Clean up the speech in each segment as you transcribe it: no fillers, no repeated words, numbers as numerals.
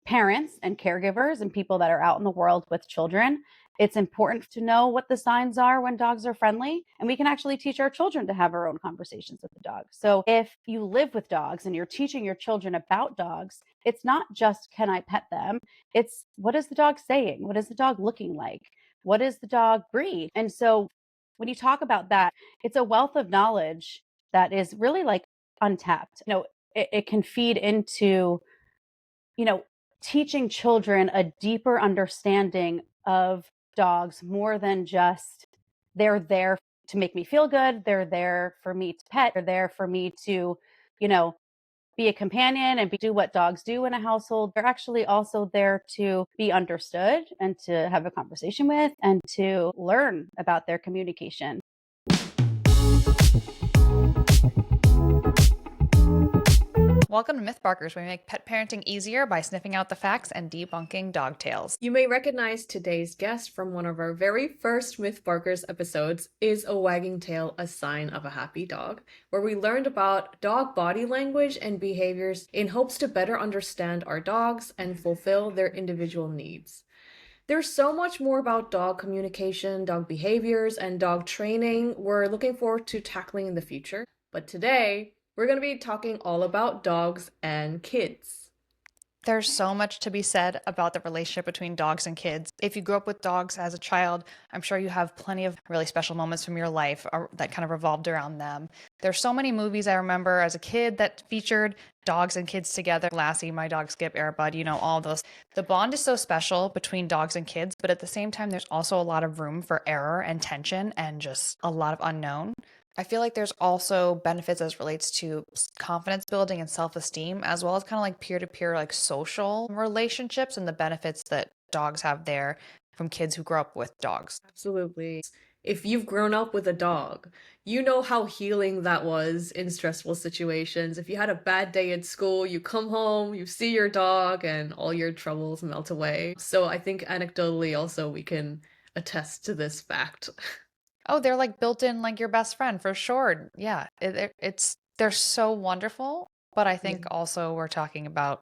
parents and caregivers and people that are out in the world with children, it's important to know what the signs are when dogs are friendly. And we can actually teach our children to have our own conversations with the dog. So if you live with dogs and you're teaching your children about dogs, it's not just, can I pet them? It's, what is the dog saying? What is the dog looking like? What is the dog breed? And so when you talk about that, it's a wealth of knowledge that is really like untapped. It can feed into, you know, teaching children a deeper understanding of dogs more than just, they're there to make me feel good, they're there for me to pet, they're there for me to, you know, be a companion and do what dogs do in a household. They're actually also there to be understood and to have a conversation with and to learn about their communication. Welcome to Mythbarkers, where we make pet parenting easier by sniffing out the facts and debunking dog tales. You may recognize today's guest from one of our very first Mythbarkers episodes, Is a Wagging Tail a Sign of a Happy Dog?, where we learned about dog body language and behaviors in hopes to better understand our dogs and fulfill their individual needs. There's so much more about dog communication, dog behaviors, and dog training we're looking forward to tackling in the future. But today, we're going to be talking all about dogs and kids. There's so much to be said about the relationship between dogs and kids. If you grew up with dogs as a child, I'm sure you have plenty of really special moments from your life that kind of revolved around them. There's so many movies I remember as a kid that featured dogs and kids together. Lassie, My Dog Skip, Air Bud, all those. The bond is so special between dogs and kids, but at the same time, there's also a lot of room for error and tension and just a lot of unknown. I feel like there's also benefits as relates to confidence building and self-esteem, as well as kind of like peer-to-peer, like social relationships and the benefits that dogs have there from kids who grow up with dogs. Absolutely. If you've grown up with a dog, you know how healing that was in stressful situations. If you had a bad day at school, you come home, you see your dog, and all your troubles melt away. So I think anecdotally also we can attest to this fact. Oh, they're like built in like your best friend for sure. Yeah, they're so wonderful, but I think also we're talking about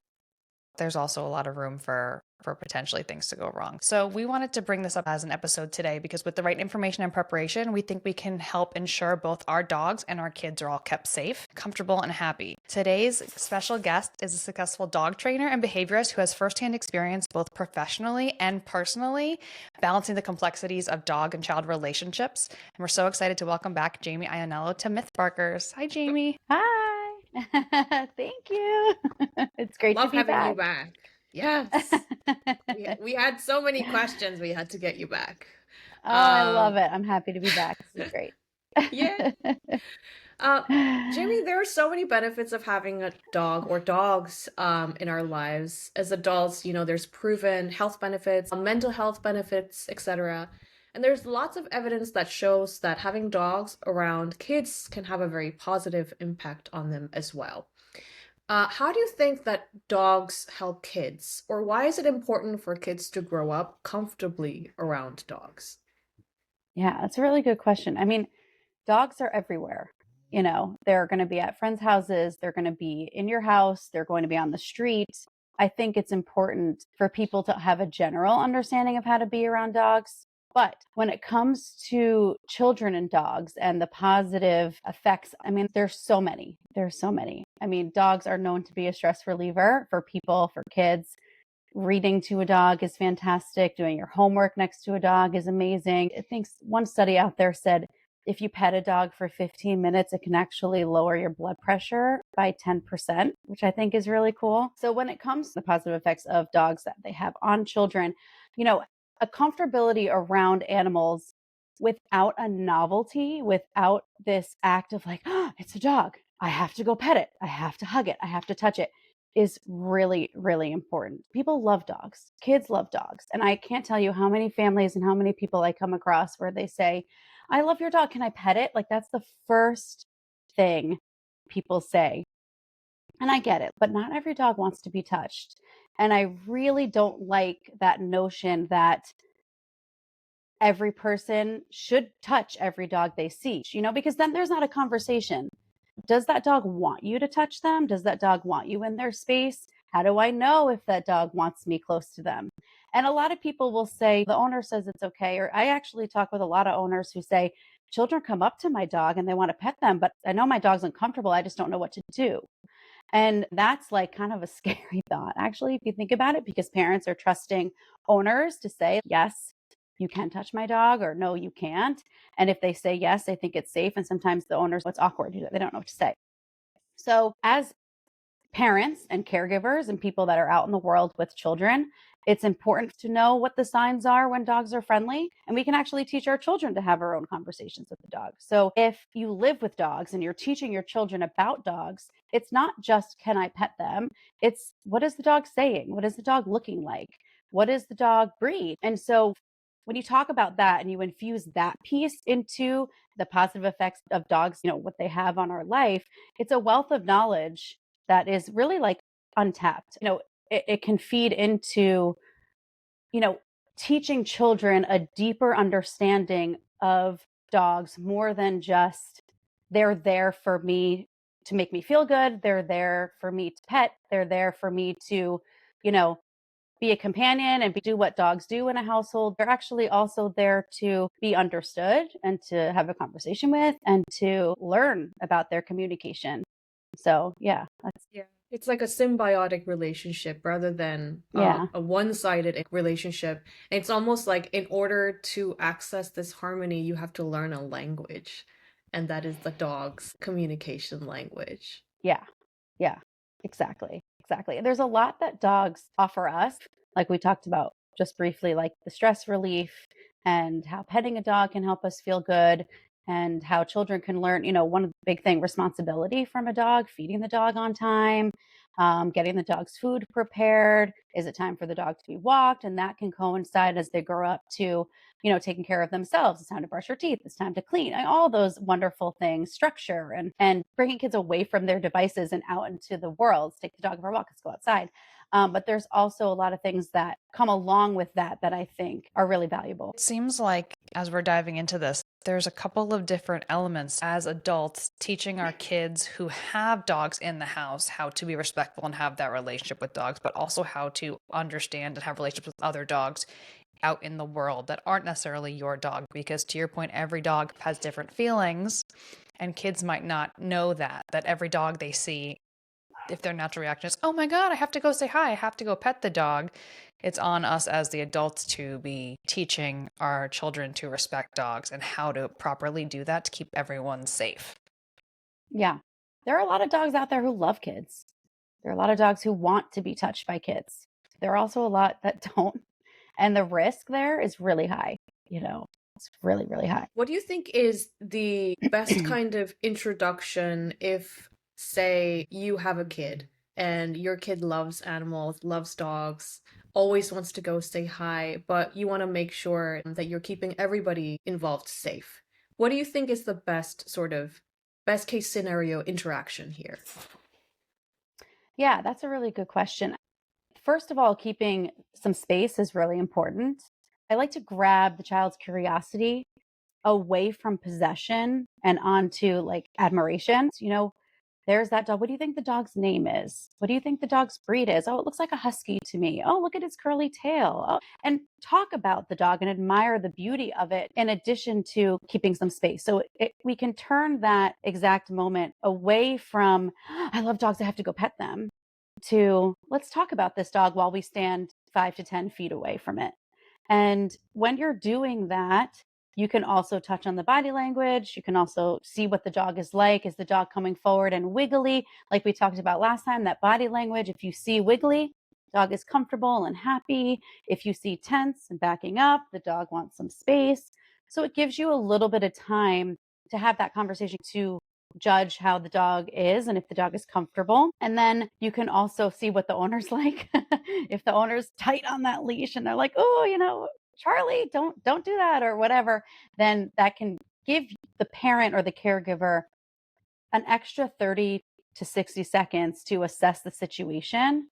there's also a lot of room for potentially things to go wrong. So we wanted to bring this up as an episode today because with the right information and preparation, we think we can help ensure both our dogs and our kids are all kept safe, comfortable, and happy. Today's special guest is a successful dog trainer and behaviorist who has firsthand experience both professionally and personally balancing the complexities of dog and child relationships. And we're so excited to welcome back Jamie Ianello to Mythbarkers. Hi, Jamie. Hi. Thank you. It's great Love to be having back. you back. Yes. we had so many questions we had to get you back. Oh, I love it. I'm happy to be back. This is great. Yeah. Jamie, there are so many benefits of having a dog or dogs in our lives. As adults, there's proven health benefits, mental health benefits, etc. And there's lots of evidence that shows that having dogs around kids can have a very positive impact on them as well. How do you think that dogs help kids, or why is it important for kids to grow up comfortably around dogs? Yeah, that's a really good question. I mean, dogs are everywhere. They're going to be at friends' houses, they're going to be in your house, they're going to be on the street. I think it's important for people to have a general understanding of how to be around dogs. But when it comes to children and dogs and the positive effects, I mean, there's so many. There's so many. I mean, dogs are known to be a stress reliever for people, for kids. Reading to a dog is fantastic. Doing your homework next to a dog is amazing. I think one study out there said if you pet a dog for 15 minutes, it can actually lower your blood pressure by 10%, which I think is really cool. So when it comes to the positive effects of dogs that they have on children, a comfortability around animals without a novelty, without this act of like, oh, it's a dog. I have to go pet it. I have to hug it. I have to touch it is really, really important. People love dogs. Kids love dogs. And I can't tell you how many families and how many people I come across where they say, I love your dog. Can I pet it? Like that's the first thing people say. And I get it, but not every dog wants to be touched. And I really don't like that notion that every person should touch every dog they see, because then there's not a conversation. Does that dog want you to touch them? Does that dog want you in their space? How do I know if that dog wants me close to them? And a lot of people will say, the owner says it's okay. Or I actually talk with a lot of owners who say, children come up to my dog and they want to pet them, but I know my dog's uncomfortable. I just don't know what to do. And that's like kind of a scary thought, actually, if you think about it, because parents are trusting owners to say, yes, you can touch my dog, or no, you can't. And if they say yes, they think it's safe. And sometimes the owners, it's awkward. They don't know what to say. So, as parents and caregivers and people that are out in the world with children, it's important to know what the signs are when dogs are friendly. And we can actually teach our children to have our own conversations with the dog. So if you live with dogs and you're teaching your children about dogs, it's not just, can I pet them? It's, what is the dog saying? What is the dog looking like? What is the dog breed? And so when you talk about that and you infuse that piece into the positive effects of dogs, what they have on our life, it's a wealth of knowledge that is really like untapped. It can feed into, you know, teaching children a deeper understanding of dogs, more than just, they're there for me to make me feel good. They're there for me to pet. They're there for me to, you know, be a companion and do what dogs do in a household. They're actually also there to be understood and to have a conversation with and to learn about their communication. So, yeah, that's, Yeah. It's like a symbiotic relationship rather than yeah. a one-sided relationship. It's almost like in order to access this harmony, you have to learn a language, and that is the dog's communication language. Yeah. Yeah. Exactly. Exactly. There's a lot that dogs offer us, like we talked about just briefly, like the stress relief and how petting a dog can help us feel good, and how children can learn, one of the big thing, responsibility from a dog, feeding the dog on time, getting the dog's food prepared. Is it time for the dog to be walked? And that can coincide as they grow up to, taking care of themselves. It's time to brush your teeth. It's time to clean. And all those wonderful things, structure, and bringing kids away from their devices and out into the world. Let's take the dog for a walk. Let's go outside. But there's also a lot of things that come along with that I think are really valuable. It seems like as we're diving into this, there's a couple of different elements as adults teaching our kids who have dogs in the house how to be respectful and have that relationship with dogs, but also how to understand and have relationships with other dogs out in the world that aren't necessarily your dog. Because to your point, every dog has different feelings, and kids might not know that every dog they see, if their natural reaction is, oh my God, I have to go say hi, I have to go pet the dog, it's on us as the adults to be teaching our children to respect dogs and how to properly do that to keep everyone safe. Yeah. There are a lot of dogs out there who love kids. There are a lot of dogs who want to be touched by kids. There are also a lot that don't. And the risk there is really high. It's really, really high. What do you think is the best kind of introduction if, say, you have a kid and your kid loves animals, loves dogs, always wants to go say hi, but you want to make sure that you're keeping everybody involved safe? What do you think is the best case scenario interaction here? Yeah, that's a really good question. First of all, keeping some space is really important. I like to grab the child's curiosity away from possession and onto like admiration. There's that dog. What do you think the dog's name is? What do you think the dog's breed is? Oh, it looks like a husky to me. Oh, look at its curly tail. Oh, and talk about the dog and admire the beauty of it in addition to keeping some space. So we can turn that exact moment away from, I love dogs, I have to go pet them, to, let's talk about this dog while we stand 5 to 10 feet away from it. And when you're doing that, you can also touch on the body language. You can also see what the dog is like. Is the dog coming forward and wiggly? Like we talked about last time, that body language. If you see wiggly, dog is comfortable and happy. If you see tense and backing up, the dog wants some space. So it gives you a little bit of time to have that conversation, to judge how the dog is and if the dog is comfortable. And then you can also see what the owner's like. If the owner's tight on that leash and they're like, oh, Charlie, don't do that or whatever, then that can give the parent or the caregiver an extra 30 to 60 seconds to assess the situation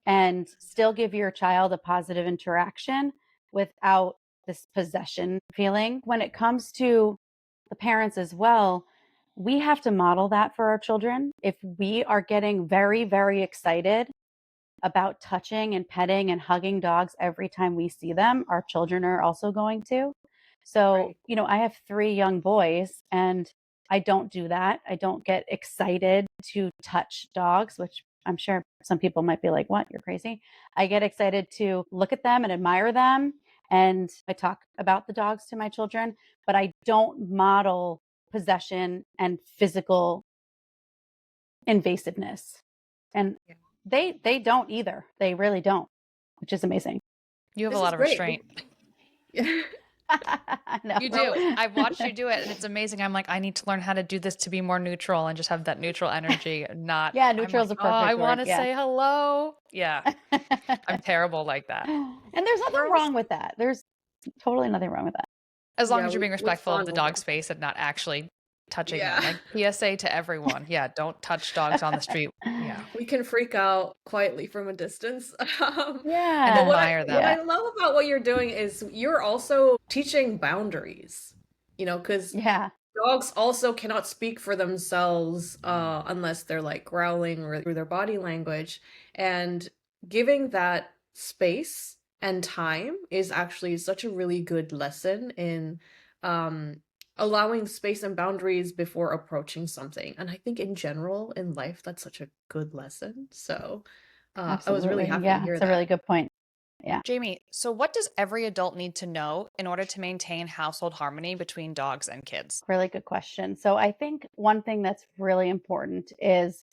and still give your child a positive interaction without this possession feeling. When it comes to the parents as well, we have to model that for our children. If we are getting very, very excited about touching and petting and hugging dogs every time we see them, our children are also going to. So, Right. I have 3 young boys, and I don't do that. I don't get excited to touch dogs, which I'm sure some people might be like, "What? You're crazy." I get excited to look at them and admire them, and I talk about the dogs to my children, but I don't model possession and physical invasiveness. And Yeah. they don't either. They really don't, which is amazing. You have a This lot is of great. restraint. Yeah. I know. You Well, do. I've watched you do it, and it's amazing. I'm like, I need to learn how to do this to be more neutral and just have that neutral energy. Not, Yeah, I'm neutral like, is a oh, I perfect want word. to Yeah. say hello. Yeah, I'm terrible like that. And there's nothing we're also wrong with that. There's totally nothing wrong with that. As long yeah, as you're being we respectful of the fondle dog them. space and not actually touching them. Yeah. Like PSA to everyone. Yeah, don't touch dogs on the street. Yeah, We can freak out quietly from a distance. and But Yeah. admire what them. Yeah. I love about what you're doing is you're also teaching boundaries. Because Yeah. dogs also cannot speak for themselves unless they're like growling or through their body language. And giving that space and time is actually such a really good lesson in um, allowing space and boundaries before approaching something. And I think in general in life, that's such a good lesson. So I was really Absolutely. happy to Yeah. hear It's a that. really good point. Yeah. Jamie, so what does every adult need to know in order to maintain household harmony between dogs and kids? Really good question. So I think one thing that's really important is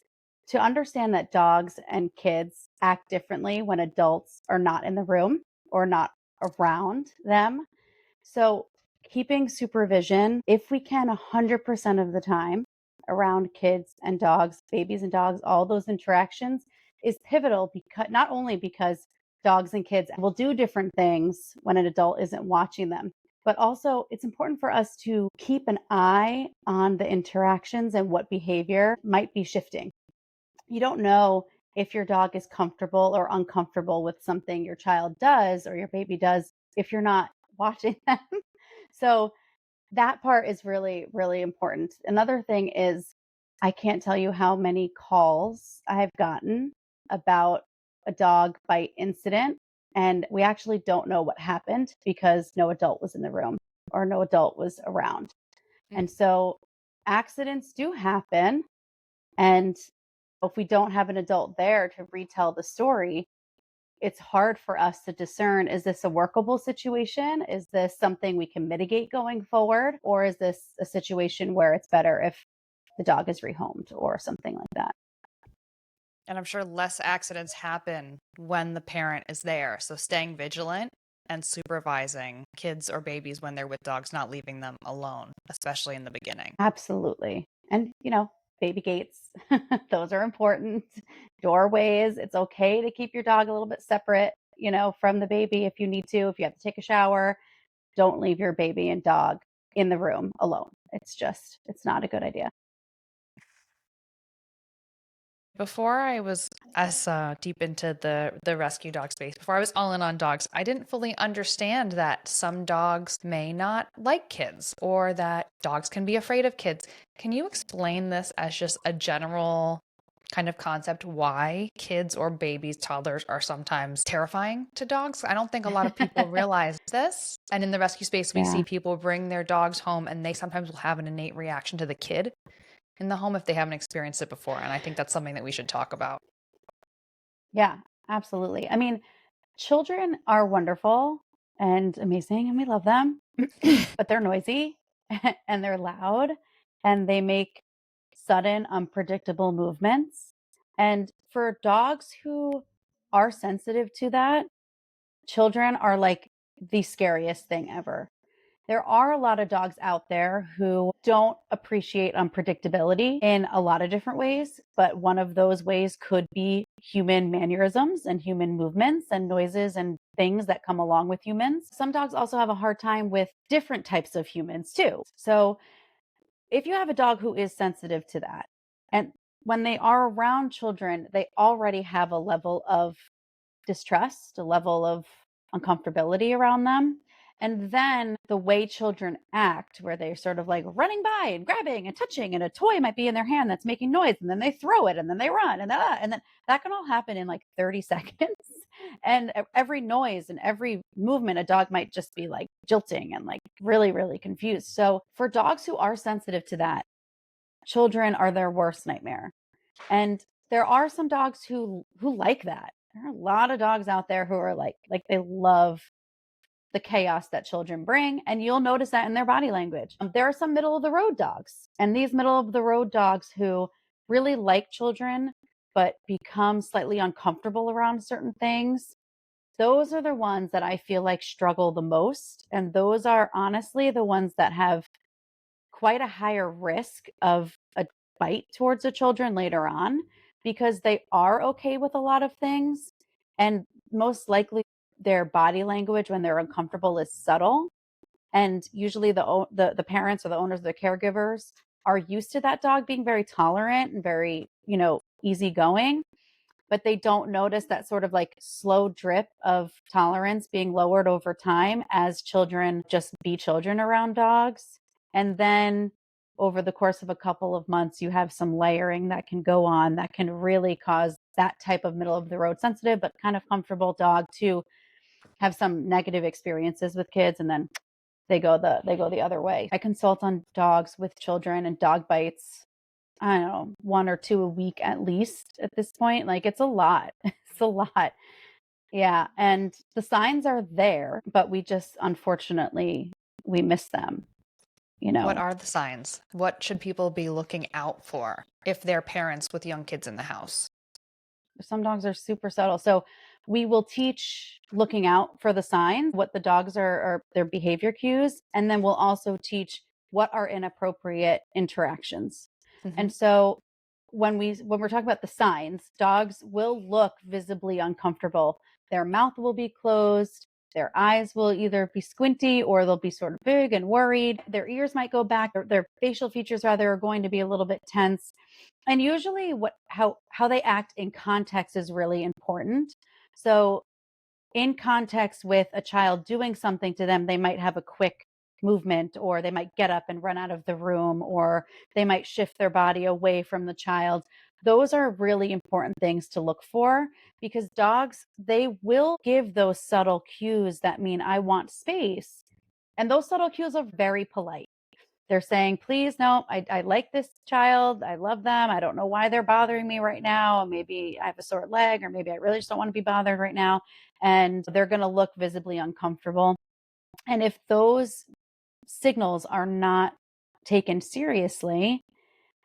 to understand that dogs and kids act differently when adults are not in the room or not around them. So, keeping supervision, if we can, 100% of the time around kids and dogs, babies and dogs, all those interactions is pivotal because not only because dogs and kids will do different things when an adult isn't watching them, but also it's important for us to keep an eye on the interactions and what behavior might be shifting. You don't know if your dog is comfortable or uncomfortable with something your child does or your baby does if you're not watching them. So that part is really, really important. Another thing is, I can't tell you how many calls I've gotten about a dog bite incident. And we actually don't know what happened because no adult was in the room or no adult was around. Mm. And so accidents do happen. And if we don't have an adult there to retell the story, it's hard for us to discern, is this a workable situation? Is this something we can mitigate going forward? Or is this a situation where it's better if the dog is rehomed or something like that? And I'm sure less accidents happen when the parent is there. So staying vigilant and supervising kids or babies when they're with dogs, not leaving them alone, especially in the beginning. Absolutely. And, baby gates, those are important. Doorways, it's okay to keep your dog a little bit separate, from the baby if you need to. If you have to take a shower, don't leave your baby and dog in the room alone. It's not a good idea. Before I was as deep into the rescue dog space, before I was all in on dogs, I didn't fully understand that some dogs may not like kids or that dogs can be afraid of kids. Can you explain this as just a general kind of concept why kids or babies, toddlers are sometimes terrifying to dogs? I don't think a lot of people realize this. And in the rescue space, we see Yeah. people bring their dogs home and they sometimes will have an innate reaction to the kid in the home if they haven't experienced it before. And I think that's something that we should talk about. Yeah, absolutely. I mean, children are wonderful and amazing, and we love them, but they're noisy and they're loud and they make sudden, unpredictable movements. And for dogs who are sensitive to that, children are like the scariest thing ever. There are a lot of dogs out there who don't appreciate unpredictability in a lot of different ways, but one of those ways could be human mannerisms and human movements and noises and things that come along with humans. Some dogs also have a hard time with different types of humans too. So if you have a dog who is sensitive to that, and when they are around children, they already have a level of distrust, a level of uncomfortability around them. And then the way children act, where they're sort of like running by and grabbing and touching, and a toy might be in their hand that's making noise, and then they throw it, and then they run, and then that can all happen in like 30 seconds. And every noise and every movement, a dog might just be like jilting and like really, really confused. So for dogs who are sensitive to that, children are their worst nightmare. And there are some dogs who like that. There are a lot of dogs out there who are like they love the chaos that children bring, and you'll notice that in their body language. There are some middle of the road dogs, and these middle of the road dogs who really like children but become slightly uncomfortable around certain things. Those are the ones that I feel like struggle the most, and those are honestly the ones that have quite a higher risk of a bite towards the children later on, because they are okay with a lot of things, and most likely their body language when they're uncomfortable is subtle, and usually the parents or the owners, the caregivers, are used to that dog being very tolerant and very, easygoing, but they don't notice that sort of like slow drip of tolerance being lowered over time as children just be children around dogs. And then over the course of a couple of months, you have some layering that can go on that can really cause that type of middle of the road sensitive but kind of comfortable dog to have some negative experiences with kids, and then they go the other way. I consult on dogs with children and dog bites, I don't know, 1 or 2 a week at least at this point. Like, it's a lot. It's a lot. Yeah, and the signs are there, but we just unfortunately we miss them, you What know. are the signs? What should people be looking out for if they're parents with young kids in the house? Some dogs are super subtle. So we will teach looking out for the signs, what the dogs are their behavior cues, and then we'll also teach what are inappropriate interactions. Hmm. And so when we're talking about the signs, dogs will look visibly uncomfortable. Their mouth will be closed, their eyes will either be squinty or they'll be sort of big and worried. Their ears might go back, or their facial features rather are going to be a little bit tense. And usually what how they act in context is really important. So in context with a child doing something to them, they might have a quick movement, or they might get up and run out of the room, or they might shift their body away from the child. Those are really important things to look for, because dogs, they will give those subtle cues that mean I want space. And those subtle cues are very polite. They're saying, please, no, I like this child. I love them. I don't know why they're bothering me right now. Maybe I have a sore leg, or maybe I really just don't want to be bothered right now. And they're going to look visibly uncomfortable. And if those signals are not taken seriously,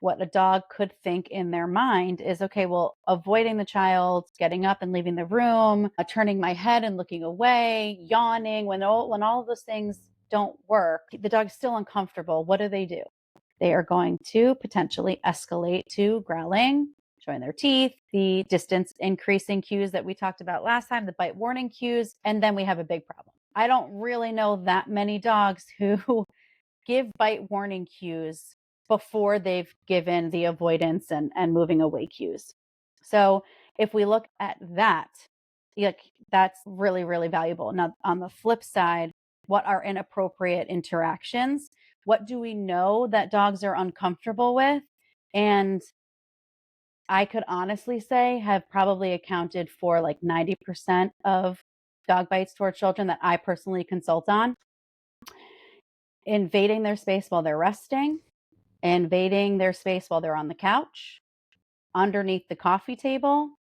what a dog could think in their mind is, okay, well, avoiding the child, getting up and leaving the room, turning my head and looking away, yawning, when all of those things don't work, the dog's still uncomfortable. What do? They are going to potentially escalate to growling, showing their teeth, the distance increasing cues that we talked about last time, the bite warning cues, and then we have a big problem. I don't really know that many dogs who give bite warning cues before they've given the avoidance and moving away cues. So if we look at that, like, that's really, really valuable. Now, on the flip side, what are inappropriate interactions? What do we know that dogs are uncomfortable with? And I could honestly say have probably accounted for like 90% of dog bites toward children that I personally consult on: invading their space while they're resting, invading their space while they're on the couch, underneath the coffee table,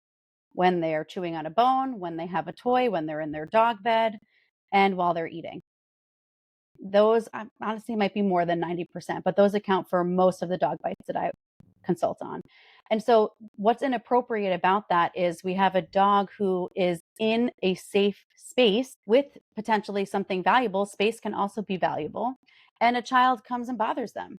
when they're chewing on a bone, when they have a toy, when they're in their dog bed, and while they're eating. Those honestly might be more than 90%, but those account for most of the dog bites that I consult on. And so, what's inappropriate about that is we have a dog who is in a safe space with potentially something valuable. Space can also be valuable. And a child comes and bothers them.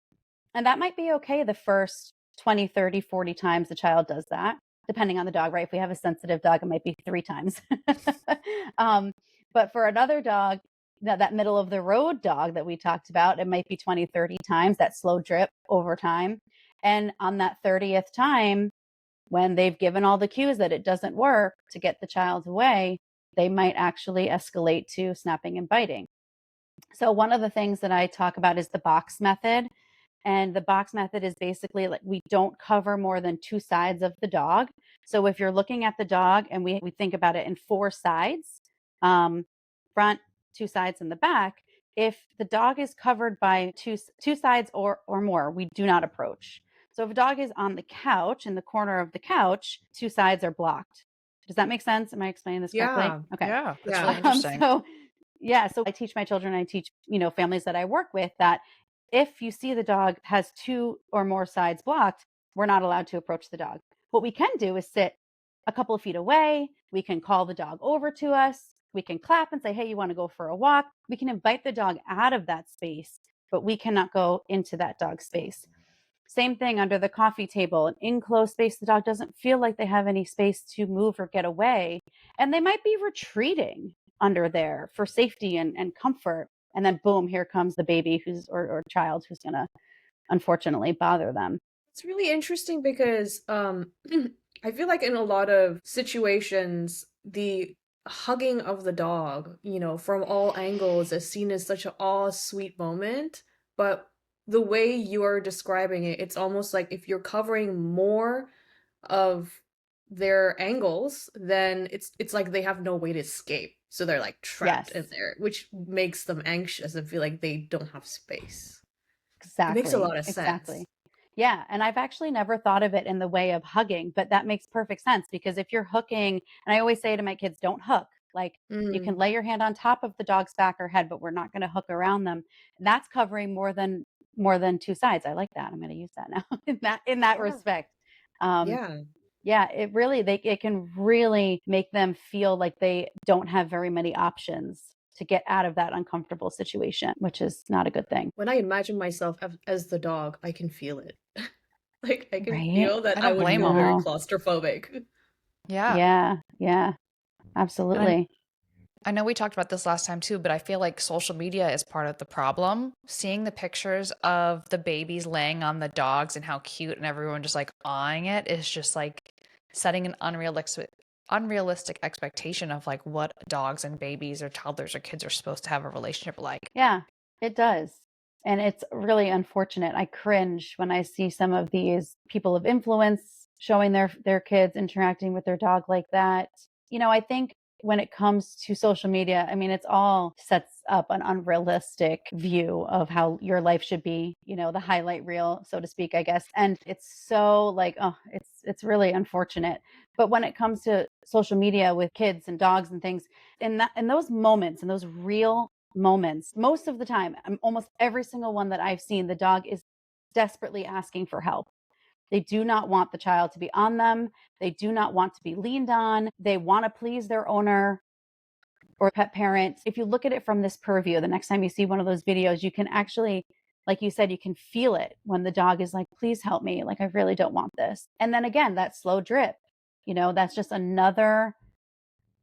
And that might be okay the first 20, 30, 40 times the child does that, depending on the dog, right? If we have a sensitive dog, it might be 3 times. um, but for another dog, that middle of the road dog that we talked about, it might be 20, 30 times, that slow drip over time. And on that 30th time, when they've given all the cues that it doesn't work to get the child away, they might actually escalate to snapping and biting. So one of the things that I talk about is the box method. And the box method is basically like we don't cover more than two sides of the dog. So if you're looking at the dog and we think about it in four sides, um, front, two sides, and the back, if the dog is covered by two sides or more, we do not approach. So if a dog is on the couch, in the corner of the couch, two sides are blocked. Does that make sense? Am I explaining this correctly? Yeah. Okay. Yeah, that's Yeah. really interesting. So yeah, so I teach my children, I teach, families that I work with that if you see the dog has two or more sides blocked, we're not allowed to approach the dog. What we can do is sit a couple of feet away. We can call the dog over to us. We can clap and say, hey, you want to go for a walk? We can invite the dog out of that space, but we cannot go into that dog space. Same thing under the coffee table, an enclosed space. The dog doesn't feel like they have any space to move or get away. And they might be retreating under there for safety and comfort. And then boom, here comes the baby or child who's gonna unfortunately bother them. It's really interesting because I feel like in a lot of situations, the hugging of the dog, from all angles is seen as such a aw sweet moment. But the way you are describing it, it's almost like if you're covering more of their angles, then it's like they have no way to escape. So they're like trapped in Yes, there, which makes them anxious and feel like they don't have space. It makes a exactly. lot of sense. Exactly. Yeah, and I've actually never thought of it in the way of hugging, but that makes perfect sense because if you're hooking, and I always say to my kids, don't hook. Like you can Mm. lay your hand on top of the dog's back or head, but we're not going to hook around them. That's covering more than two sides. I like that. I'm going to use that now in that Yeah. respect. Um, Yeah. yeah, it can really make them feel like they don't have very many options to get out of that uncomfortable situation, which is not a good thing. When I imagine myself as the dog, I can feel it. Like I can Right? feel that I I don't would I blame feel them. very know. claustrophobic. Yeah. Yeah, yeah, And absolutely. I know we talked about this last time too, but I feel like social media is part of the problem. Seeing the pictures of the babies laying on the dogs and how cute and everyone just like eyeing it is just like setting an unrealistic expectation of like what dogs and babies or toddlers or kids are supposed to have a relationship like. Yeah, it does. And it's really unfortunate. I cringe when I see some of these people of influence showing their kids interacting with their dog like that. I think when it comes to social media, I mean, it's all sets up an unrealistic view of how your life should be, the highlight reel, so to speak, I guess. And it's so like, oh, it's really unfortunate. But when it comes to social media with kids and dogs and things, in those moments, in those real moments, most of the time, almost every single one that I've seen, the dog is desperately asking for help. They do not want the child to be on them. They do not want to be leaned on. They want to please their owner or pet parent. If you look at it from this purview, the next time you see one of those videos, you can actually, like you said, you can feel it when the dog is like, please help me. Like, I really don't want this. And then again, that slow drip, that's just another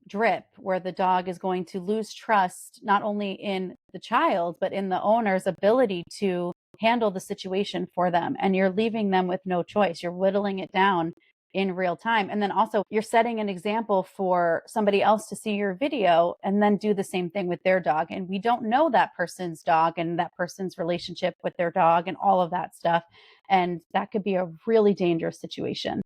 drip where the dog is going to lose trust not only in the child but in the owner's ability to handle the situation for them, and you're leaving them with no choice. You're whittling it down in real time, and then also you're setting an example for somebody else to see your video and then do the same thing with their dog, and we don't know that person's dog and that person's relationship with their dog and all of that stuff, and that could be a really dangerous situation.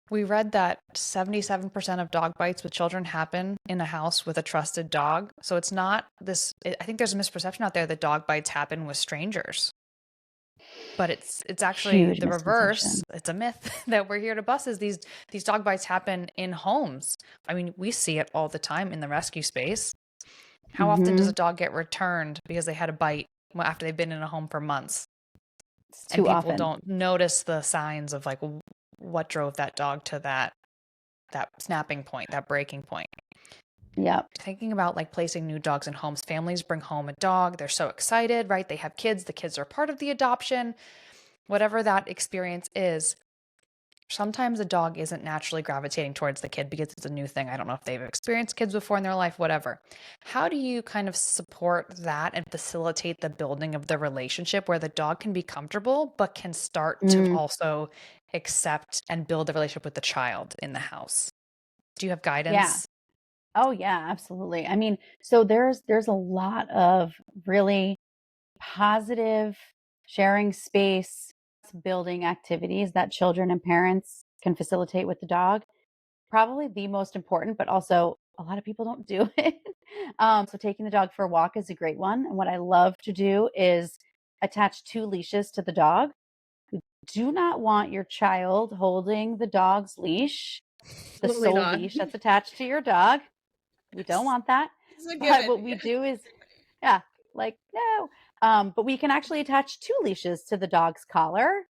We read that 77% of dog bites with children happen in a house with a trusted dog. So it's not this, I think there's a misperception out there that dog bites happen with strangers. But it's actually Huge the reverse. misconception. It's a myth that we're here to bust is these dog bites happen in homes. I mean, we see it all the time in the rescue space. How often does Hmm. a dog get returned because they had a bite after they've been in a home for months? It's And too people often. don't notice the signs of like what drove that dog to that snapping point, that breaking point. Yep. Thinking about like placing new dogs in homes, families bring home a dog, they're so excited, right? They have kids, the kids are part of the adoption, whatever that experience is. Sometimes a dog isn't naturally gravitating towards the kid because it's a new thing. I don't know if they've experienced kids before in their life, whatever. How do you kind of support that and facilitate the building of the relationship where the dog can be comfortable, but can start to Mm, also accept and build the relationship with the child in the house? Do you have yeah. guidance? Oh yeah, absolutely. I mean, so there's a lot of really positive sharing space building activities that children and parents can facilitate with the dog. Probably the most important, but also a lot of people don't do it. So taking the dog for a walk is a great one. And what I love to do is attach two leashes to the dog. You do not want your child holding the dog's leash, the Absolutely sole not. leash that's attached to your dog. We don't Yes. want that. It's a But given. what we do is, yeah, like, no. But we can actually attach two leashes to the dog's collar.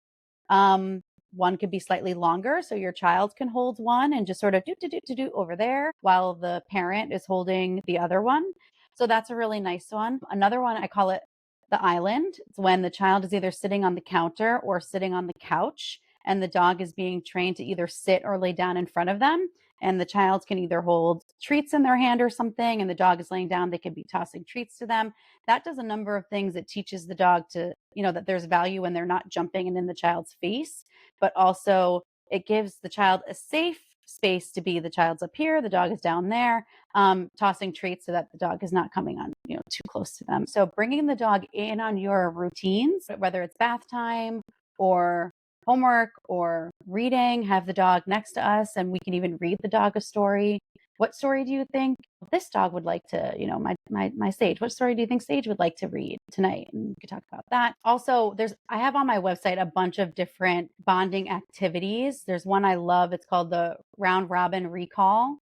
um, One could be slightly longer, so your child can hold one and just sort of do over there while the parent is holding the other one. So that's a really nice one. Another one, I call it the island. It's when the child is either sitting on the counter or sitting on the couch, and the dog is being trained to either sit or lay down in front of them. And the child can either hold treats in their hand or something, and the dog is laying down. They could be tossing treats to them. That does a number of things. It teaches the dog to, that there's value when they're not jumping and in the child's face, but also it gives the child a safe space to be. The child's up here, the dog is down there, tossing treats so that the dog is not coming on, too close to them. So bringing the dog in on your routines, whether it's bath time or homework or reading, have the dog next to us, and we can even read the dog a story. What story do you think this dog would like to, my Sage, what story do you think Sage would like to read tonight? And we could talk about that. Also, I have on my website a bunch of different bonding activities. There's one I love. It's called the Round Robin Recall.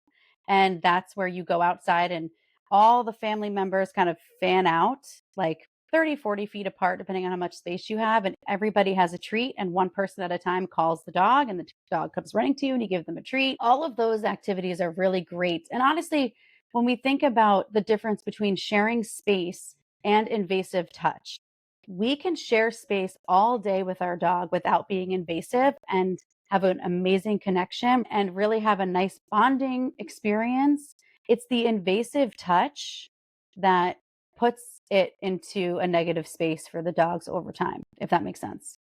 And that's where you go outside and all the family members kind of fan out like 30, 40 feet apart, depending on how much space you have. And everybody has a treat, and one person at a time calls the dog, and the dog comes running to you, and you give them a treat. All of those activities are really great. And honestly, when we think about the difference between sharing space and invasive touch, we can share space all day with our dog without being invasive and have an amazing connection and really have a nice bonding experience. It's the invasive touch that puts it into a negative space for the dogs over time, if that makes sense.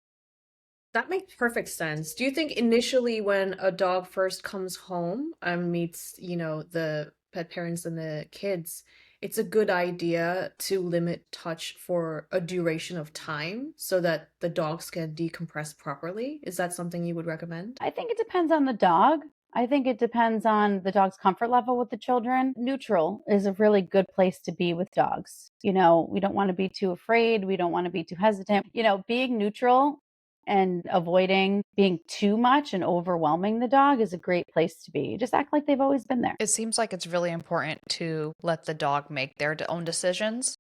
That makes perfect sense. Do you think initially when a dog first comes home and meets, the pet parents and the kids, it's a good idea to limit touch for a duration of time so that the dogs can decompress properly? Is that something you would recommend? I think it depends on the dog. I think it depends on the dog's comfort level with the children. Neutral is a really good place to be with dogs. We don't want to be too afraid. We don't want to be too hesitant. Being neutral and avoiding being too much and overwhelming the dog is a great place to be. Just act like they've always been there. It seems like it's really important to let the dog make their own decisions.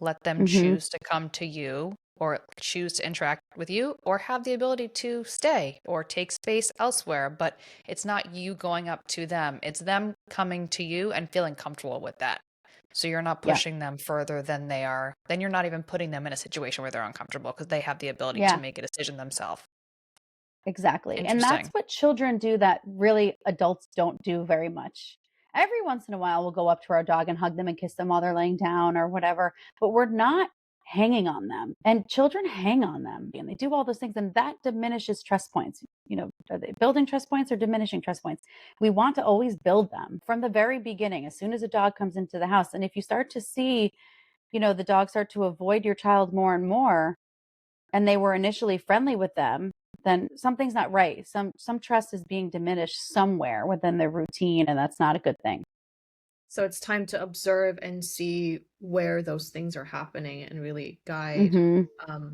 Let them Hmm. choose to come to you or choose to interact with you or have the ability to stay or take space elsewhere. But it's not you going up to them, it's them coming to you and feeling comfortable with that. So you're not Yeah. pushing them further than they are. Then you're not even putting them in a situation where they're uncomfortable because they have the ability to Yeah. make a decision themselves. Exactly. And that's Interesting. what children do that really adults don't do very much. Every once in a while, we'll go up to our dog and hug them and kiss them while they're laying down or whatever, but we're not hanging on them. And children hang on them and they do all those things, and that diminishes trust points. Are they building trust points or diminishing trust points? We want to always build them from the very beginning, as soon as a dog comes into the house. And if you start to see, the dog start to avoid your child more and more, and they were initially friendly with them, then something's not right. Some trust is being diminished somewhere within their routine, and that's not a good thing. So it's time to observe and see where those things are happening and really guide Hmm.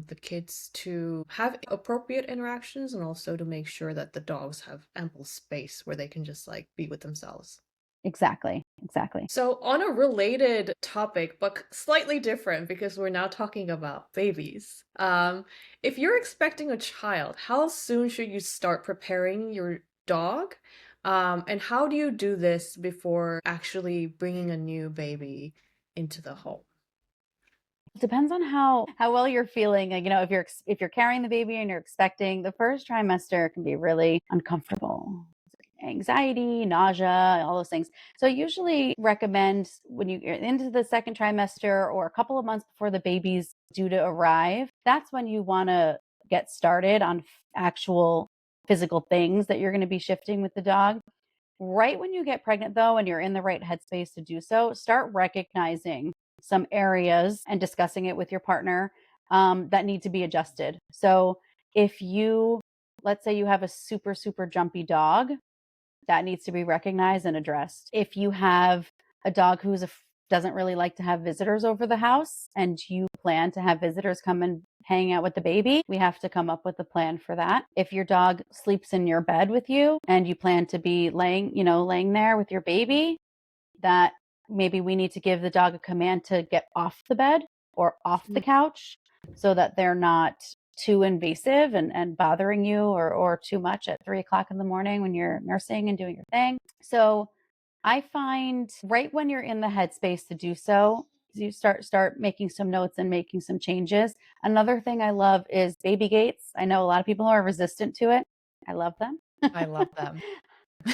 the kids to have appropriate interactions and also to make sure that the dogs have ample space where they can just like be with themselves. Exactly. Exactly. So, on a related topic, but slightly different because we're now talking about babies. If you're expecting a child, how soon should you start preparing your dog? And how do you do this before actually bringing a new baby into the home? It depends on how well you're feeling. Like, if you're carrying the baby and you're expecting, the first trimester can be really uncomfortable. Anxiety, nausea, all those things. So I usually recommend when you're into the second trimester or a couple of months before the baby's due to arrive, that's when you want to get started on actual physical things that you're going to be shifting with the dog. Right when you get pregnant, though, and you're in the right headspace to do so, start recognizing some areas and discussing it with your partner that need to be adjusted. So if you, let's say you have a super, super jumpy dog, that needs to be recognized and addressed. If you have a dog who's doesn't really like to have visitors over the house and you plan to have visitors come and hang out with the baby, we have to come up with a plan for that. If your dog sleeps in your bed with you and you plan to be laying there with your baby, that maybe we need to give the dog a command to get off the bed or off the couch so that they're not too invasive and bothering you or too much at 3 o'clock in the morning when you're nursing and doing your thing. So I find right when you're in the headspace to do so, you start making some notes and making some changes. Another thing I love is baby gates. I know a lot of people are resistant to it. I love them. I love them.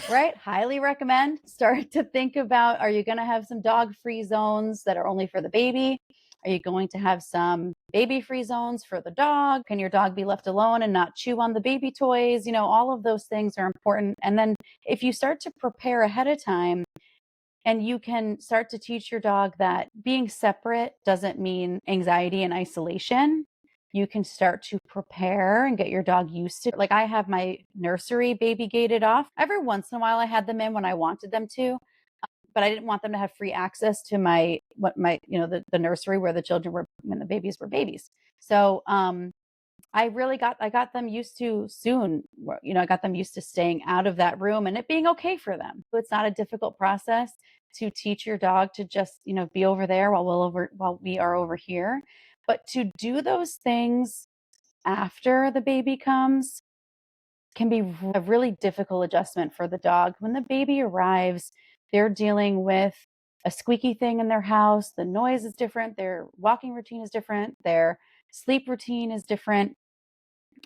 Right? Highly recommend. Start to think about, are you going to have some dog-free zones that are only for the baby? Are you going to have some baby-free zones for the dog? Can your dog be left alone and not chew on the baby toys? All of those things are important. And then if you start to prepare ahead of time, and you can start to teach your dog that being separate doesn't mean anxiety and isolation. You can start to prepare and get your dog used to, like, I have my nursery baby gated off. Every once in a while I had them in when I wanted them to, but I didn't want them to have free access to the nursery where the children were when the babies were babies. So I got them used to soon, I got them used to staying out of that room and it being okay for them. So it's not a difficult process to teach your dog to just, be over there while we are over here. But to do those things after the baby comes can be a really difficult adjustment for the dog. When the baby arrives, they're dealing with a squeaky thing in their house. The noise is different. Their walking routine is different. Their sleep routine is different,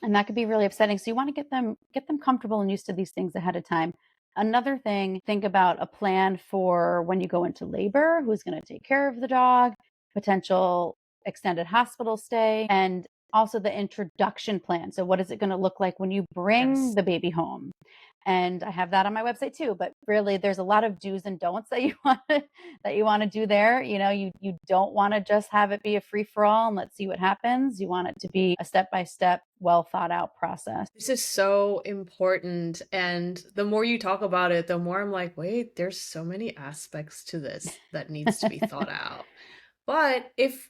and that could be really upsetting. So you want to get them comfortable and used to these things ahead of time. Another thing, think about a plan for when you go into labor, who's going to take care of the dog, potential extended hospital stay, and also the introduction plan. So what is it going to look like when you bring Yes. the baby home? And I have that on my website too, but really there's a lot of do's and don'ts that you want to do there. You don't want to just have it be a free for all and let's see what happens. You want it to be a step-by-step, well thought out process. This is so important. And the more you talk about it, the more I'm like, wait, there's so many aspects to this that needs to be thought out. But if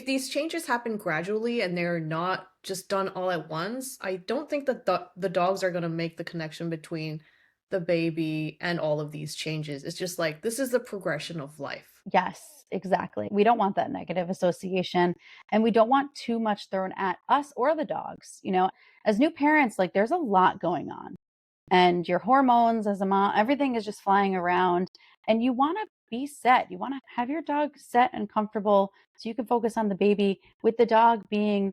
these changes happen gradually and they're not just done all at once, I don't think that the dogs are going to make the connection between the baby and all of these changes. It's just like this is the progression of life. Yes, exactly. We don't want that negative association and we don't want too much thrown at us or the dogs. As new parents, like there's a lot going on and your hormones as a mom, everything is just flying around and you want to be set. You want to have your dog set and comfortable so you can focus on the baby with the dog being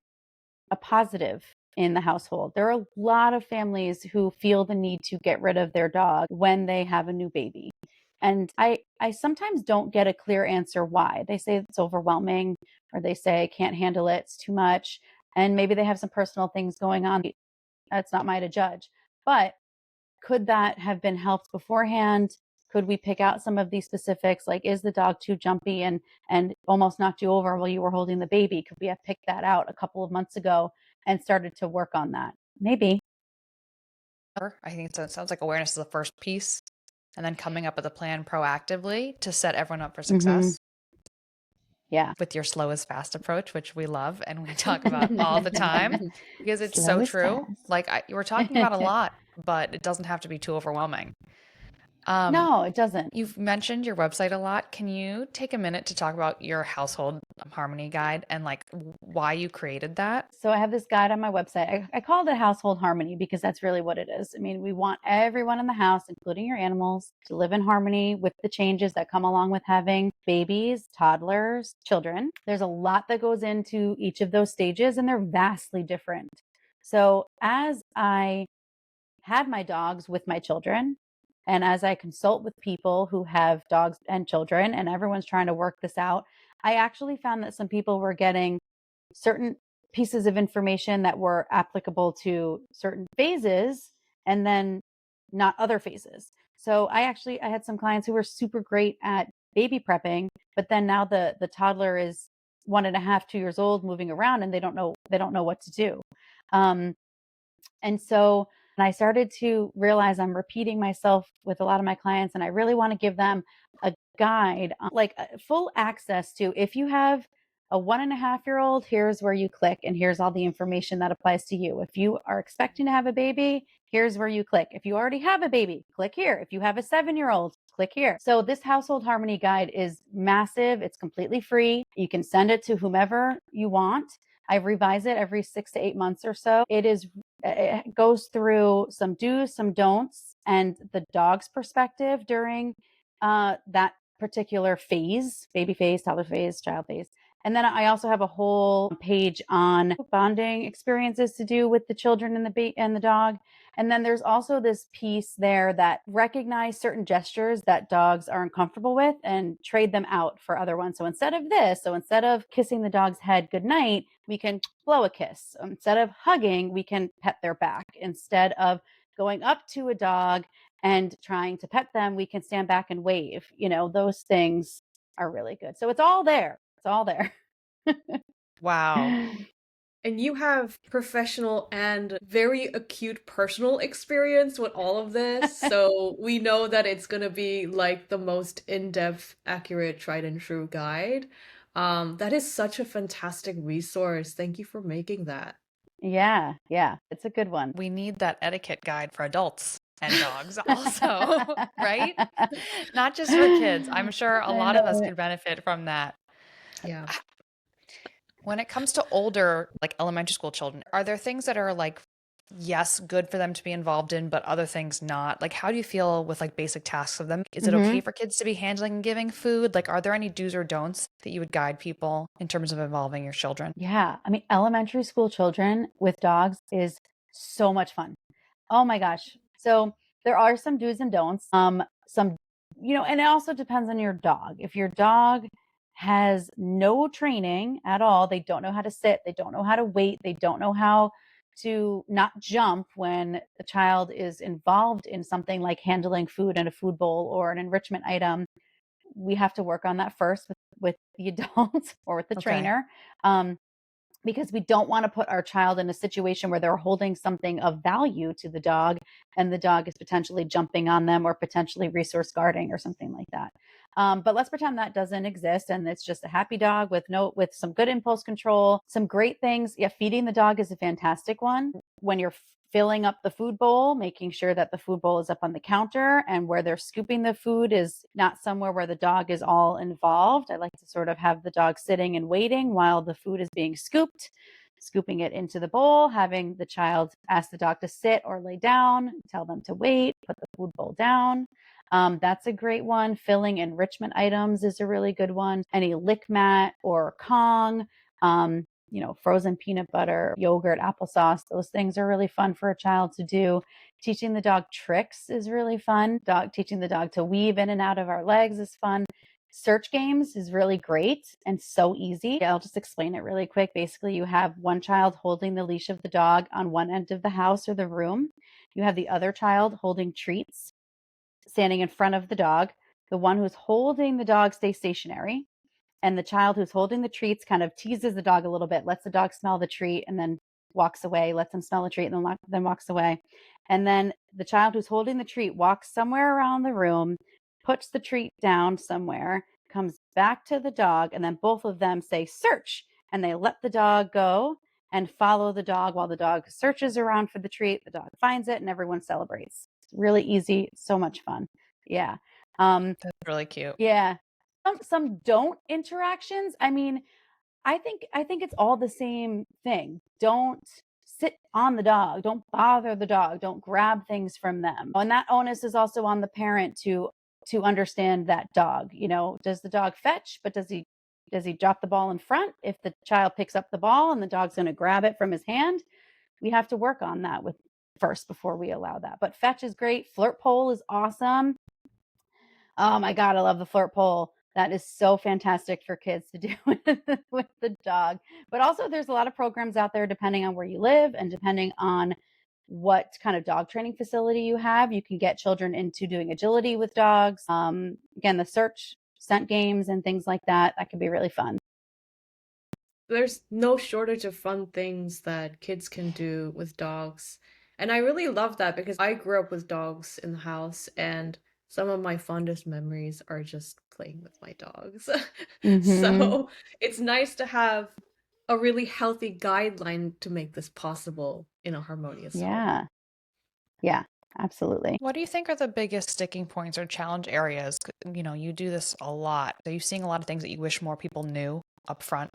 a positive in the household. There are a lot of families who feel the need to get rid of their dog when they have a new baby. And I sometimes don't get a clear answer why. They say it's overwhelming or they say I can't handle it, it's too much. And maybe they have some personal things going on. That's not mine to judge. But could that have been helped beforehand? Could we pick out some of these specifics? Like, is the dog too jumpy and almost knocked you over while you were holding the baby? Could we have picked that out a couple of months ago and started to work on that? Maybe. I think it sounds like awareness is the first piece, and then coming up with a plan proactively to set everyone up for Hmm. success Yeah. with your slow is fast approach, which we love and we talk about all the time because it's Slow so is true. fast. Like we're talking about a lot, but it doesn't have to be too overwhelming. Um, No, it doesn't. You've mentioned your website a lot. Can you take a minute to talk about your household harmony guide and like why you created that? So I have this guide on my website. I called it Household Harmony because that's really what it is. I mean, we want everyone in the house, including your animals, to live in harmony with the changes that come along with having babies, toddlers, children. There's a lot that goes into each of those stages, and they're vastly different. So as I had my dogs with my children, and as I consult with people who have dogs and children, and everyone's trying to work this out, I actually found that some people were getting certain pieces of information that were applicable to certain phases and then not other phases. So I had some clients who were super great at baby prepping, but then now the toddler is 1.5, 2 years old, moving around, and they don't know what to do. Um, and so I started to realize I'm repeating myself with a lot of my clients, and I really want to give them a guide, like full access to, if you have a 1.5 year old, here's where you click, and here's all the information that applies to you. If you are expecting to have a baby, here's where you click. If you already have a baby, click here. If you have a 7 year old, click here. So this household harmony guide is massive. It's completely free. You can send it to whomever you want. I revise it every 6 to 8 months or so. It goes through some do's, some don'ts, and the dog's perspective during that particular phase, baby phase, toddler phase, child phase. And then I also have a whole page on bonding experiences to do with the children and the dog. And then there's also this piece there that recognize certain gestures that dogs are uncomfortable with and trade them out for other ones. So instead of kissing the dog's head goodnight, we can blow a kiss. Instead of hugging, we can pet their back. Instead of going up to a dog and trying to pet them, we can stand back and wave. Those things are really good. So it's all there. It's all there. Wow. And you have professional and very acute personal experience with all of this. So we know that it's going to be like the most in-depth, accurate, tried and true guide. That is such a fantastic resource. Thank you for making that. Yeah, it's a good one. We need that etiquette guide for adults and dogs also, right? Not just for kids. I'm sure a I lot of know us it. could benefit from that. Yeah. When it comes to older, like elementary school children, are there things that are like, yes, good for them to be involved in, but other things not? Like, how do you feel with like basic tasks of them? Is it okay Mhm. for kids to be handling and giving food? Like, are there any do's or don'ts that you would guide people in terms of involving your children? Yeah, I mean, elementary school children with dogs is so much fun. Oh my gosh. So there are some do's and don'ts. And it also depends on your dog. If your dog has no training at all, they don't know how to sit, they don't know how to wait, they don't know how to not jump when the child is involved in something like handling food in a food bowl or an enrichment item, we have to work on that first with the adult or with the Okay. trainer. Um, because we don't want to put our child in a situation where they're holding something of value to the dog and the dog is potentially jumping on them or potentially resource guarding or something like that. But let's pretend that doesn't exist and it's just a happy dog with some good impulse control, some great things. Yeah, feeding the dog is a fantastic one. When you're filling up the food bowl, making sure that the food bowl is up on the counter and where they're scooping the food is not somewhere where the dog is all involved. I like to sort of have the dog sitting and waiting while the food is being scooped, scooping it into the bowl, having the child ask the dog to sit or lay down, tell them to wait, put the food bowl down. That's a great one. Filling enrichment items is a really good one. Any lick mat or Kong, frozen peanut butter, yogurt, applesauce, those things are really fun for a child to do. Teaching the dog tricks is really fun. Teaching the dog to weave in and out of our legs is fun. Search games is really great and so easy. I'll just explain it really quick. Basically, you have one child holding the leash of the dog on one end of the house or the room. You have the other child holding treats, standing in front of the dog. The one who's holding the dog stays stationary, and the child who's holding the treats kind of teases the dog a little bit, lets the dog smell the treat, and then walks away, lets him smell the treat, and then walks away. And then the child who's holding the treat walks somewhere around the room, puts the treat down somewhere, comes back to the dog, and then both of them say, search. And they let the dog go and follow the dog while the dog searches around for the treat. The dog finds it, and everyone celebrates. It's really easy, so much fun. Yeah. That's really cute. Yeah. Some don't interactions. I mean, I think it's all the same thing. Don't sit on the dog. Don't bother the dog. Don't grab things from them. And that onus is also on the parent to understand that dog. Does the dog fetch, but does he drop the ball in front? If the child picks up the ball and the dog's going to grab it from his hand, we have to work on that with first before we allow that. But fetch is great. Flirt pole is awesome. Oh my god, I love the flirt pole. That is so fantastic for kids to do with the dog. But also there's a lot of programs out there depending on where you live and depending on what kind of dog training facility you have. You can get children into doing agility with dogs. Again, the search, scent games, and things like that. That can be really fun. There's no shortage of fun things that kids can do with dogs. And I really love that because I grew up with dogs in the house, and some of my fondest memories are just playing with my dogs. Hmm. So it's nice to have a really healthy guideline to make this possible in a harmonious home. Yeah. Yeah, absolutely. What do you think are the biggest sticking points or challenge areas? You know, you do this a lot. Are you seeing a lot of things that you wish more people knew up front?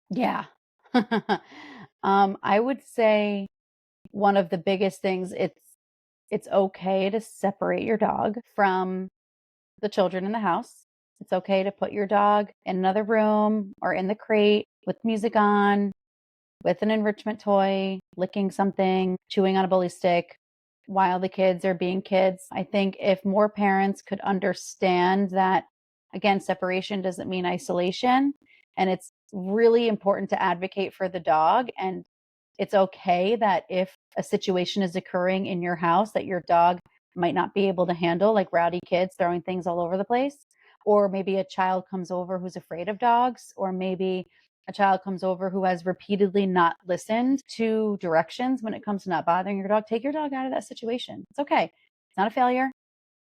Yeah. I would say one of the biggest things, it's okay to separate your dog from the children in the house. It's okay to put your dog in another room or in the crate with music on, with an enrichment toy, licking something, chewing on a bully stick while the kids are being kids. I think if more parents could understand that, again, separation doesn't mean isolation, and it's really important to advocate for the dog. And it's okay that if a situation is occurring in your house that your dog might not be able to handle, like rowdy kids throwing things all over the place, or maybe a child comes over who's afraid of dogs, or maybe a child comes over who has repeatedly not listened to directions when it comes to not bothering your dog, take your dog out of that situation. It's okay. It's not a failure.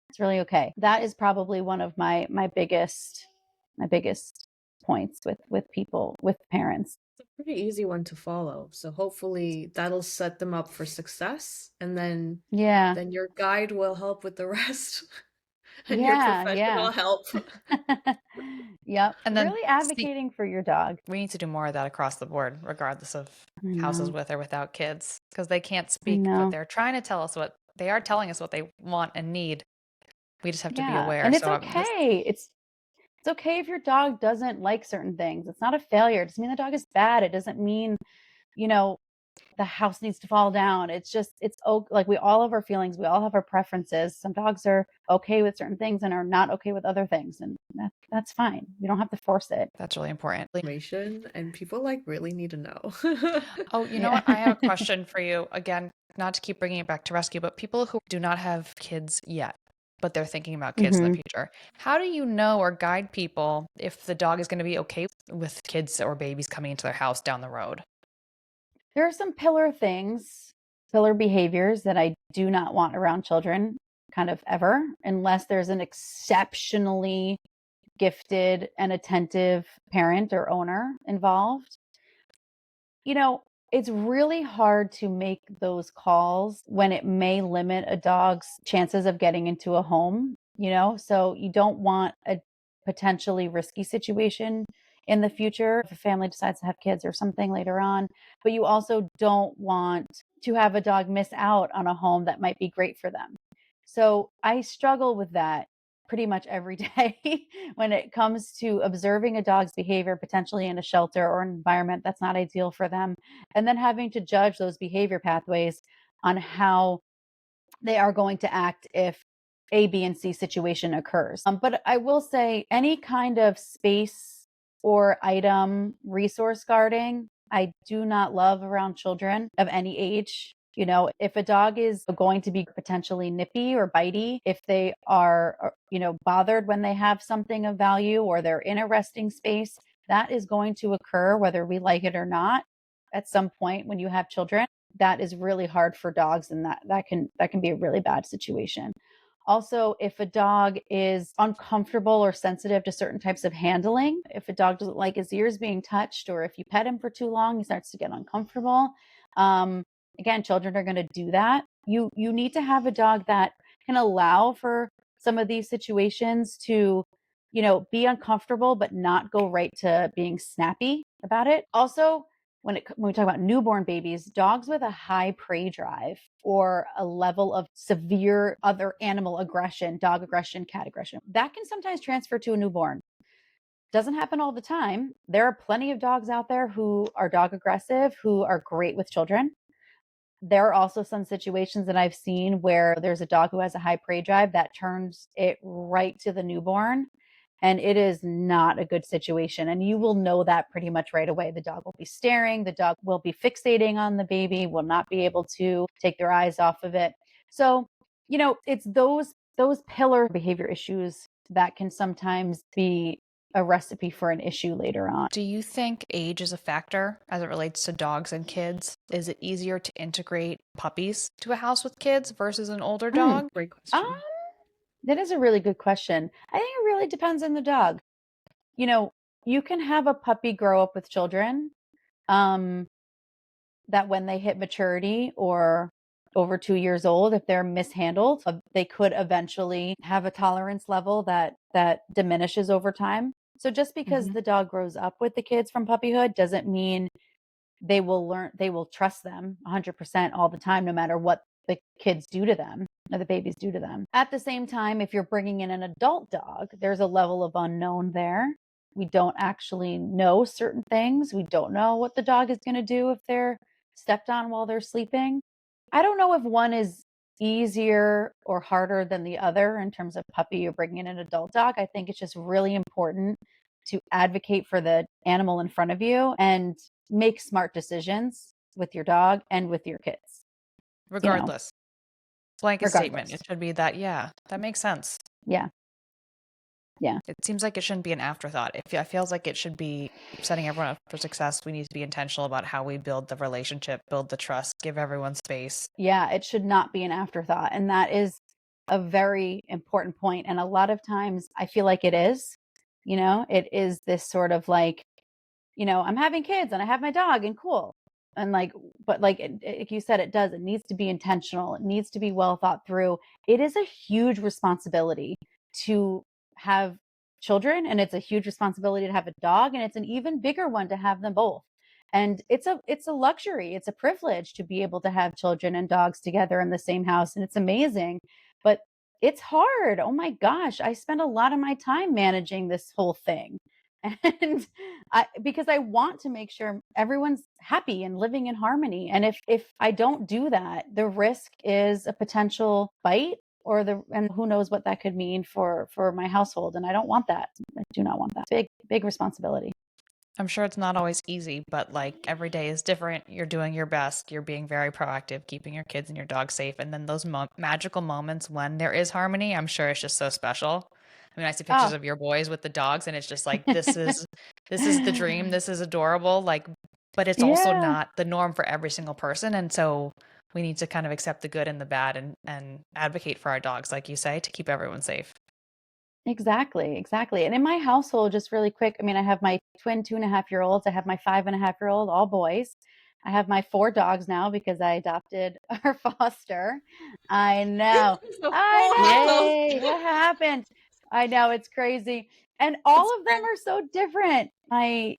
It's really okay. That is probably one of my biggest points with people, with parents. It's a pretty easy one to follow. So hopefully that'll set them up for success, and then Yeah. then your guide will help with the rest and your Yeah, yeah. professional help. Yep. And then Really advocating for your dog. we need to do more of that across the board, regardless of I houses know. with or without kids, because they can't I speak, but know. they're trying to tell us what they are telling us what they want and need. We just have to be Yeah. aware. And it's So this okay. It's okay if your dog doesn't like certain things. It's not a failure. It doesn't mean the dog is bad. It doesn't mean, you know, the house needs to fall down. It's just, like we all have our feelings. We all have our preferences. Some dogs are okay with certain things and are not okay with other things. And that's fine. You don't have to force it. that's really important. Information, and people like really need to know. Oh, you know Yeah. what? I have a question for you. Again, not to keep bringing it back to rescue, but people who do not have kids yet, but they're thinking about kids in the Hmm. future. How do you know or guide people if the dog is going to be okay with kids or babies coming into their house down the road? There are some pillar things, pillar behaviors that I do not want around children kind of ever, unless there's an exceptionally gifted and attentive parent or owner involved. You know, it's really hard to make those calls when it may limit a dog's chances of getting into a home, so you don't want a potentially risky situation in the future if a family decides to have kids or something later on. But you also don't want to have a dog miss out on a home that might be great for them. So I struggle with that pretty much every day when it comes to observing a dog's behavior potentially in a shelter or an environment that's not ideal for them, and then having to judge those behavior pathways on how they are going to act if A, B, and C situation occurs. But I will say any kind of space or item resource guarding, I do not love around children of any age. If a dog is going to be potentially nippy or bitey, if they are, bothered when they have something of value or they're in a resting space, that is going to occur whether we like it or not at some point when you have children. That is really hard for dogs, and that can be a really bad situation. Also, if a dog is uncomfortable or sensitive to certain types of handling, if a dog doesn't like his ears being touched, or if you pet him for too long he starts to get uncomfortable, um, again, children are going to do that. You need to have a dog that can allow for some of these situations to be uncomfortable but not go right to being snappy about it. Also, when we talk about newborn babies, dogs with a high prey drive or a level of severe other animal aggression, dog aggression, cat aggression, that can sometimes transfer to a newborn. Doesn't happen all the time. There are plenty of dogs out there who are dog aggressive, who are great with children. There are also some situations that I've seen where there's a dog who has a high prey drive that turns it right to the newborn. And it is not a good situation. And you will know that pretty much right away. The dog will be staring, the dog will be fixating on the baby, will not be able to take their eyes off of it. So, it's those pillar behavior issues that can sometimes be a recipe for an issue later on. Do you think age is a factor as it relates to dogs and kids? Is it easier to integrate puppies to a house with kids versus an older dog? Great Um, question. that is a really good question. I think it really depends on the dog. You can have a puppy grow up with children, um, that when they hit maturity or over 2 years old, if they're mishandled, they could eventually have a tolerance level that diminishes over time. So just because Mhm. the dog grows up with the kids from puppyhood doesn't mean they will trust them 100% all the time, no matter what the kids do to them or the babies do to them. At the same time, if you're bringing in an adult dog, there's a level of unknown there. We don't actually know certain things. We don't know what the dog is going to do if they're stepped on while they're sleeping. I don't know if one is easier or harder than the other in terms of puppy or bringing in an adult dog. I think it's just really important to advocate for the animal in front of you and make smart decisions with your dog and with your kids, you know, Regardless. Blanket statement. regardless. It should be that, yeah, that makes sense. Yeah. Yeah. It seems like it shouldn't be an afterthought. It feels like it should be setting everyone up for success. We need to be intentional about how we build the relationship, build the trust, give everyone space. Yeah. It should not be an afterthought. And that is a very important point. And a lot of times I feel like it is, it is this sort of like, I'm having kids and I have my dog and cool. And like, but like you said, it needs to be intentional. It needs to be well thought through. It is a huge responsibility to have children, and it's a huge responsibility to have a dog, and it's an even bigger one to have them both. And it's a luxury. It's a privilege to be able to have children and dogs together in the same house. And it's amazing. But it's hard. Oh my gosh. I spend a lot of my time managing this whole thing. And because I want to make sure everyone's happy and living in harmony. And if I don't do that, the risk is a potential bite and who knows what that could mean for my household. And I don't want that. I do not want that. Big responsibility. I'm sure it's not always easy, but like every day is different. You're doing your best. You're being very proactive, keeping your kids and your dog safe. And then those magical moments when there is harmony, I'm sure it's just so special. I mean, I see pictures Oh. of your boys with the dogs, and it's just like this is the dream. This is adorable. Like, but it's also Yeah. not the norm for every single person. And so we need to kind of accept the good and the bad and advocate for our dogs, like you say, to keep everyone safe. Exactly, exactly. And in my household, just really quick, I mean, I have my twin 2.5-year-olds, I have my 5.5-year-old, all boys. I have my 4 dogs now because I adopted our foster. I know. So I know. cool. Yay! What happened? I know, it's crazy. And It's all of them great. are so different. My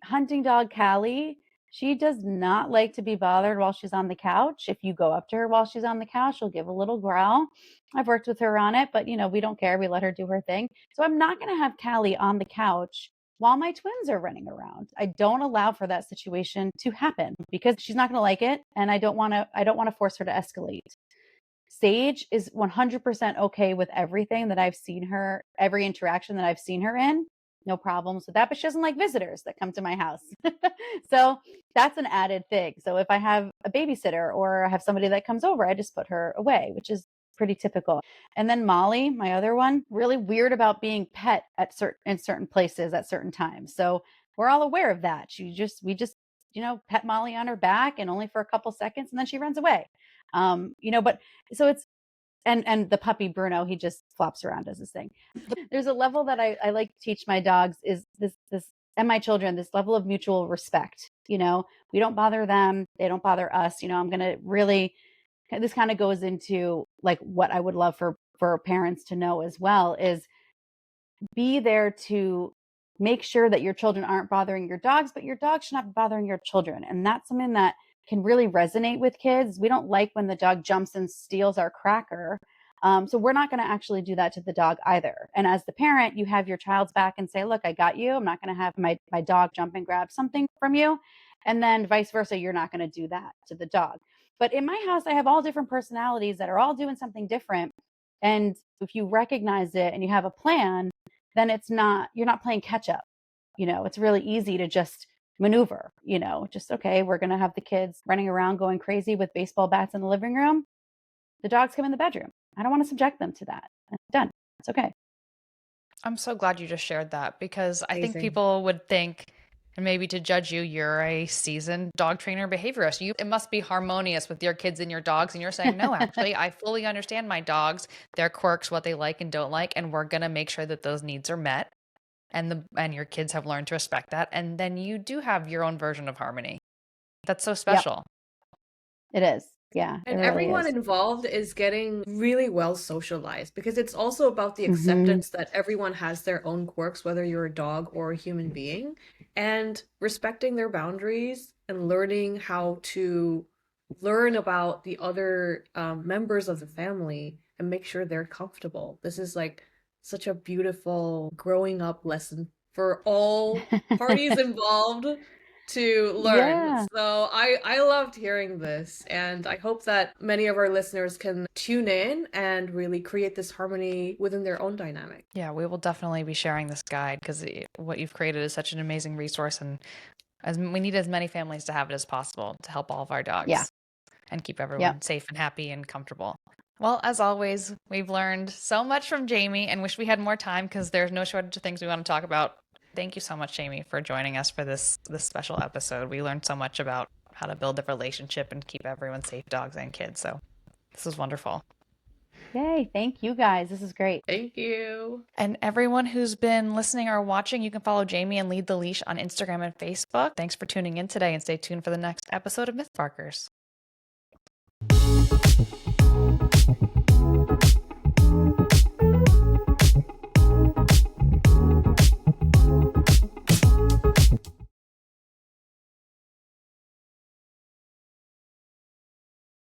hunting dog, Callie, she does not like to be bothered while she's on the couch. If you go up to her while she's on the couch, she'll give a little growl. I've worked with her on it, but we don't care. We let her do her thing. So I'm not going to have Callie on the couch while my twins are running around. I don't allow for that situation to happen because she's not going to like it, and I don't want to force her to escalate. Sage is 100% okay with everything that I've seen her, every interaction that I've seen her in. No problems with that, but she doesn't like visitors that come to my house. So that's an added thing. So if I have a babysitter or I have somebody that comes over, I just put her away, which is pretty typical. And then Molly, my other one, really weird about being pet in certain places at certain times. So we're all aware of that. We just pet Molly on her back and only for a couple seconds, and then she runs away. But so it's and the puppy Bruno, he just flops around, does his thing. There's a level that I like to teach my dogs is this and my children, this level of mutual respect. We don't bother them, they don't bother us. I'm gonna really, this kind of goes into like what I would love for parents to know as well is be there to make sure that your children aren't bothering your dogs, but your dog should not be bothering your children. And that's something that can really resonate with kids. We don't like when the dog jumps and steals our cracker. So we're not going to actually do that to the dog either. And as the parent, you have your child's back and say, look, I got you. I'm not going to have my dog jump and grab something from you. And then vice versa, you're not going to do that to the dog. But in my house, I have all different personalities that are all doing something different. And if you recognize it and you have a plan, then you're not playing catch up. It's really easy to just maneuver, just, okay, we're going to have the kids running around going crazy with baseball bats in the living room. The dogs come in the bedroom. I don't want to subject them to that. Done. It's okay. I'm so glad you just shared that, because I think Amazing. people would think, and maybe to judge you, you're a seasoned dog trainer behaviorist. It must be harmonious with your kids and your dogs. And you're saying, no, actually, I fully understand my dogs, their quirks, what they like and don't like. And we're going to make sure that those needs are met. And your kids have learned to respect that. And then you do have your own version of harmony. That's so Yep, special. it is. Yeah, it And really everyone is. involved is getting really well socialized, because it's also about the Hmm. acceptance that everyone has their own quirks, whether you're a dog or a human being, and respecting their boundaries and learning how to learn about the other members of the family and make sure they're comfortable. This is like such a beautiful growing up lesson for all parties involved to learn. Yeah. So I loved hearing this, and I hope that many of our listeners can tune in and really create this harmony within their own dynamic. Yeah, we will definitely be sharing this guide, because what you've created is such an amazing resource, and we need as many families to have it as possible to help all of our Yeah. dogs and keep Yep. everyone safe and happy and comfortable. Well, as always, we've learned so much from Jamie, and wish we had more time, because there's no shortage of things we want to talk about. Thank you so much, Jamie, for joining us for this special episode. We learned so much about how to build a relationship and keep everyone safe, dogs and kids. So this was wonderful. Yay. Thank you guys. This is great. Thank you. And everyone who's been listening or watching, you can follow Jamie and Lead the Leash on Instagram and Facebook. Thanks for tuning in today, and stay tuned for the next episode of Myth Barkers.